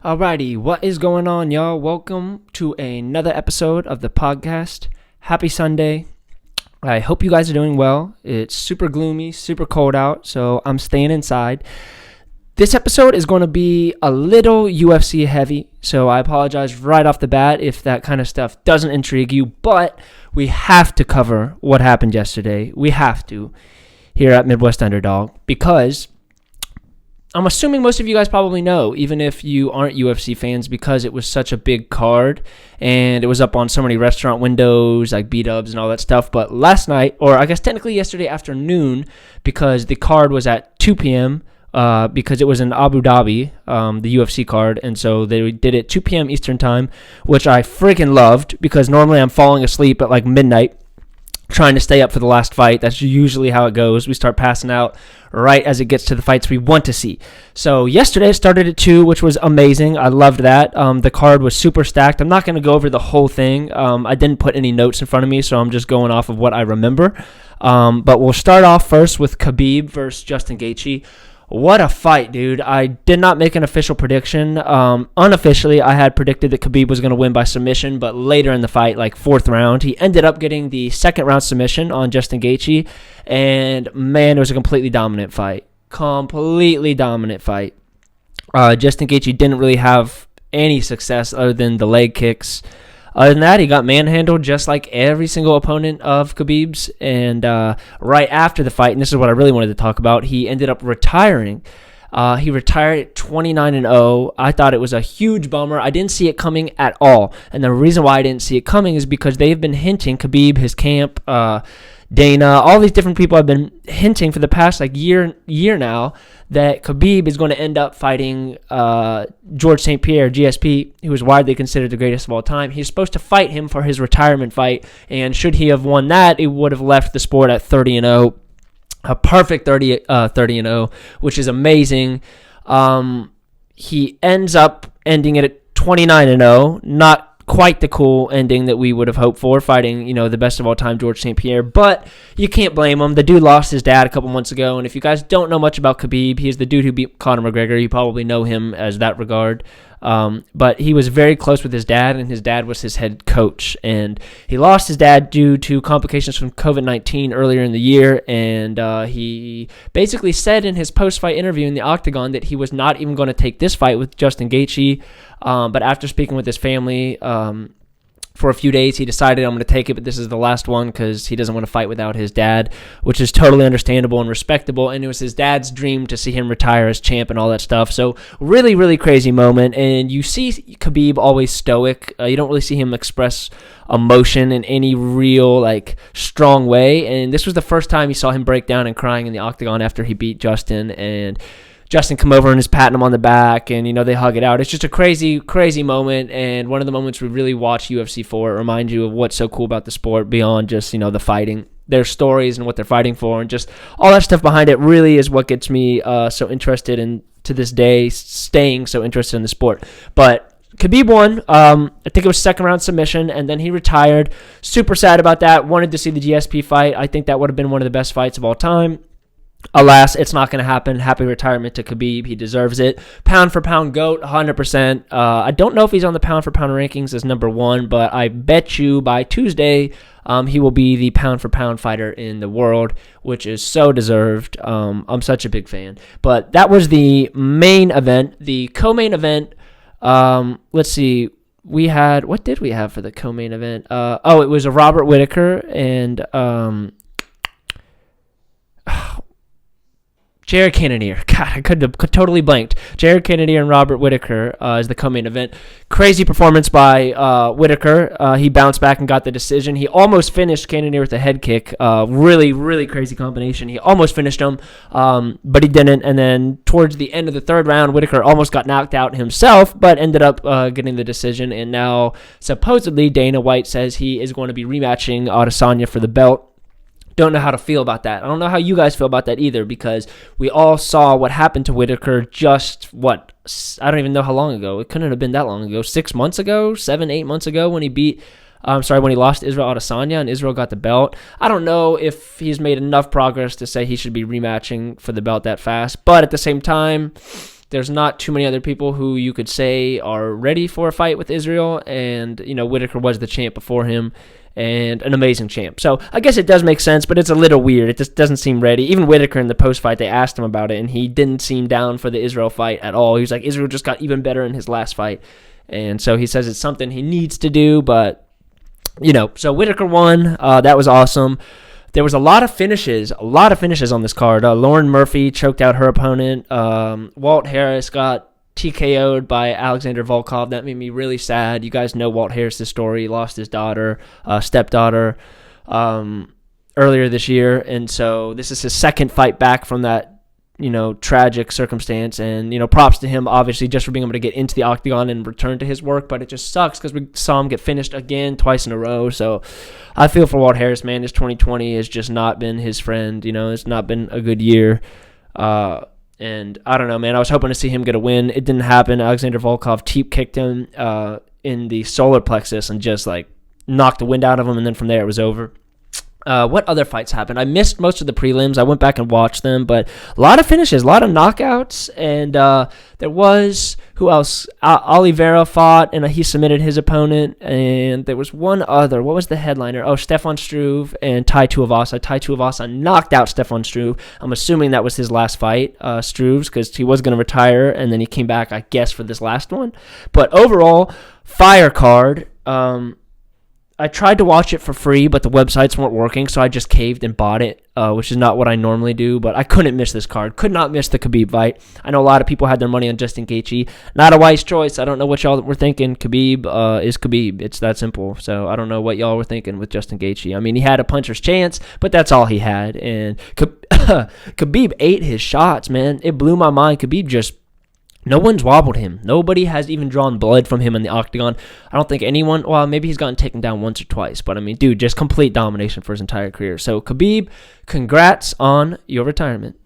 Alrighty, what is going on, y'all? Welcome to another episode of the podcast. Happy Sunday. I hope you guys are doing well. It's super gloomy, super cold out, so I'm staying inside. This episode is going to be a little UFC heavy, so I apologize right off the bat if that kind of stuff doesn't intrigue you, but we have to cover what happened yesterday. We have to here at Midwest Underdog because I'm assuming most of you guys probably know, even if you aren't UFC fans, because it was such a big card and it was up on so many restaurant windows like B-dubs and all that stuff. But last night, or I guess technically yesterday afternoon, because the card was at 2 p.m., because it was in Abu Dhabi, the UFC card, and so they did it 2 p.m. Eastern time, which I freaking loved because normally I'm falling asleep at like midnight trying to stay up for the last fight. That's usually how it goes. We start passing out right as it gets to the fights we want to see. So yesterday it started at 2, which was amazing. I loved that. The card was super stacked. I'm not going to go over the whole thing. I didn't put any notes in front of me, so I'm just going off of what I remember. But we'll start off first with Khabib versus Justin Gaethje. What a fight, dude. I did not make an official prediction. Unofficially, I had predicted that Khabib was going to win by submission, but later in the fight, like 4th round, he ended up getting the 2nd round submission on Justin Gaethje, and man, it was a completely dominant fight. Completely dominant fight. Justin Gaethje didn't really have any success other than the leg kicks. Other than that, he got manhandled just like every single opponent of Khabib's. And right after the fight, and this is what I really wanted to talk about, he ended up retiring. He retired at 29-0. I thought it was a huge bummer. I didn't see it coming at all. And the reason why I didn't see it coming is because they've been hinting, Khabib, his camp, Dana, all these different people have been hinting for the past like year now that Khabib is going to end up fighting George St. Pierre, GSP, who is widely considered the greatest of all time. He's supposed to fight him for his retirement fight, and should he have won that, it would have left the sport at 30-0, a perfect 30-0, which is amazing. He ends up ending it at 29-0, not quite the cool ending that we would have hoped for, fighting, the best of all time, George St. Pierre. But you can't blame him. The dude lost his dad a couple months ago, and if you guys don't know much about Khabib, he's the dude who beat Conor McGregor. You probably know him as that regard. But he was very close with his dad, and his dad was his head coach. And he lost his dad due to complications from COVID-19 earlier in the year, and he basically said in his post-fight interview in the Octagon that he was not even going to take this fight with Justin Gaethje. But after speaking with his family for a few days, he decided, I'm going to take it, but this is the last one because he doesn't want to fight without his dad, which is totally understandable and respectable. And it was his dad's dream to see him retire as champ and all that stuff. So really, really crazy moment. And you see Khabib always stoic. You don't really see him express emotion in any real, strong way. And this was the first time you saw him break down and crying in the Octagon after he beat Justin. And Justin come over and is patting him on the back, and, they hug it out. It's just a crazy, crazy moment, and one of the moments we really watch UFC for. It reminds you of what's so cool about the sport beyond just, the fighting. Their stories and what they're fighting for, and just all that stuff behind it really is what gets me so interested in, to this day, staying so interested in the sport. But Khabib won. I think it was 2nd round submission, and then he retired. Super sad about that. Wanted to see the GSP fight. I think that would have been one of the best fights of all time. Alas, it's not going to happen. Happy retirement to Khabib. He deserves it. Pound for pound GOAT, 100%. I don't know if he's on the pound for pound rankings as number 1, but I bet you by Tuesday he will be the pound for pound fighter in the world, which is so deserved. I'm such a big fan. But that was the main event. The co-main event, let's see. What did we have for the co-main event? It was a Robert Whittaker and Jared Cannonier. God, I could totally blanked. Jared Cannonier and Robert Whittaker is the co-main event. Crazy performance by Whittaker. He bounced back and got the decision. He almost finished Cannonier with a head kick. Really, really crazy combination. He almost finished him, but he didn't. And then towards the end of the 3rd round, Whittaker almost got knocked out himself, but ended up getting the decision. And now, supposedly, Dana White says he is going to be rematching Adesanya for the belt. Don't know how to feel about that. I don't know how you guys feel about that either, because we all saw what happened to Whittaker just, I don't even know how long ago. It couldn't have been that long ago. 6 months ago? 7, 8 months ago when he lost Israel Adesanya and Israel got the belt. I don't know if he's made enough progress to say he should be rematching for the belt that fast, but at the same time, there's not too many other people who you could say are ready for a fight with Israel, and Whitaker was the champ before him, and an amazing champ. So I guess it does make sense, but it's a little weird. It just doesn't seem ready. Even Whitaker in the post-fight, they asked him about it, and he didn't seem down for the Israel fight at all. He was like, Israel just got even better in his last fight, and so he says it's something he needs to do, but, so Whitaker won. That was awesome. There was a lot of finishes on this card. Lauren Murphy choked out her opponent. Walt Harris got TKO'd by Alexander Volkov. That made me really sad. You guys know Walt Harris' story. He lost his stepdaughter, earlier this year. And so this is his second fight back from that, tragic circumstance. And, props to him, obviously, just for being able to get into the octagon and return to his work. But it just sucks because we saw him get finished again twice in a row. So I feel for Walt Harris, man. His 2020 has just not been his friend. It's not been a good year. And I don't know, man. I was hoping to see him get a win. It didn't happen. Alexander Volkov teep kicked him in the solar plexus and just, knocked the wind out of him. And then from there, it was over. What other fights happened? I missed most of the prelims. I went back and watched them, but a lot of finishes, a lot of knockouts, and there was, who else? Oliveira fought, and he submitted his opponent, and there was one other. What was the headliner? Oh, Stefan Struve and Tai Tuivasa. Tai Tuivasa knocked out Stefan Struve. I'm assuming that was his last fight, Struve's, because he was going to retire, and then he came back, I guess, for this last one. But overall, fire card. I tried to watch it for free, but the websites weren't working, so I just caved and bought it, which is not what I normally do, but I couldn't miss this card. Could not miss the Khabib fight. I know a lot of people had their money on Justin Gaethje. Not a wise choice. I don't know what y'all were thinking. Khabib is Khabib. It's that simple. So I don't know what y'all were thinking with Justin Gaethje. I mean, he had a puncher's chance, but that's all he had. And Khabib ate his shots, man. It blew my mind. Khabib just... No one's wobbled him. Nobody has even drawn blood from him in the octagon. I don't think anyone... Well, maybe he's gotten taken down once or twice. But, I mean, dude, just complete domination for his entire career. So, Khabib, congrats on your retirement.